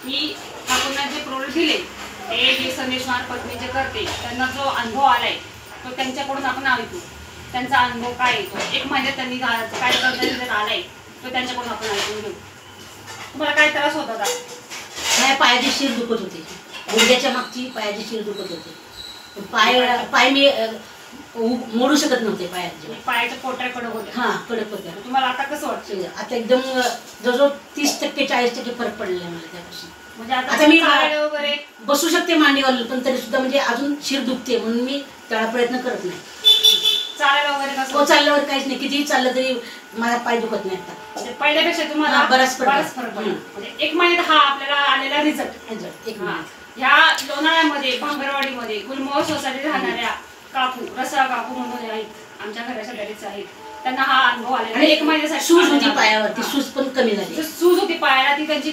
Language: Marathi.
की काकूंना जे प्रोडक्ट दिले ते जे संदेशवार पत्नी जे करते त्यांना जो अनुभव आलाय तो त्यांच्याकडून आपण ऐकू. त्यांचा अनुभव काय येतो, 1 महिन्यात त्यांनी काय रिझल्ट आलाय तो त्यांच्याकडून आपण ऐकून घेऊ. तुम्हाला काय त्रास होता का? माझ्या पायाची शिर दुखत होती, गुडघ्याच्या मागची पायाची शिर दुखत होती. पाय मी मोडू शकत नव्हते. पायाच्या पोटऱ्या कडक होत्या. हा, कडक होत्या. तुम्हाला आता कसं वाटतं? आता एकदम जवळजवळ 30% 40% फरक पडलेला आहे मला त्यापासून. म्हणजे आता मी वगैरे बसू शकते मांडीवर, पण तरी सुद्धा म्हणजे अजून शिर दुखते म्हणून मी त्याला प्रयत्न करत नाही. चालायला वगैरे कसं? हो, चालल्यावर काहीच नाही, कितीही चाललं तरी माझा पाय दुखत नाही आता. पहिल्यापेक्षा तुम्हाला बराच फरक पडला. म्हणजे 1 महिन्यात हा आपल्याला आलेला रिझल्ट. ह्या लोणाळ्यामध्ये भांगरवाडीमध्ये गुलमोहर सोसायटी राहणाऱ्या काकू, रसाळ काकू म्हणून आहेत, आमच्या घराच्या घरीच आहेत. त्यांना हा अनुभव आलेला. 1 महिन्यासाठी सूज होती पायावरती, सूज पण कमी झाली. सूज होती पायाला ती त्यांची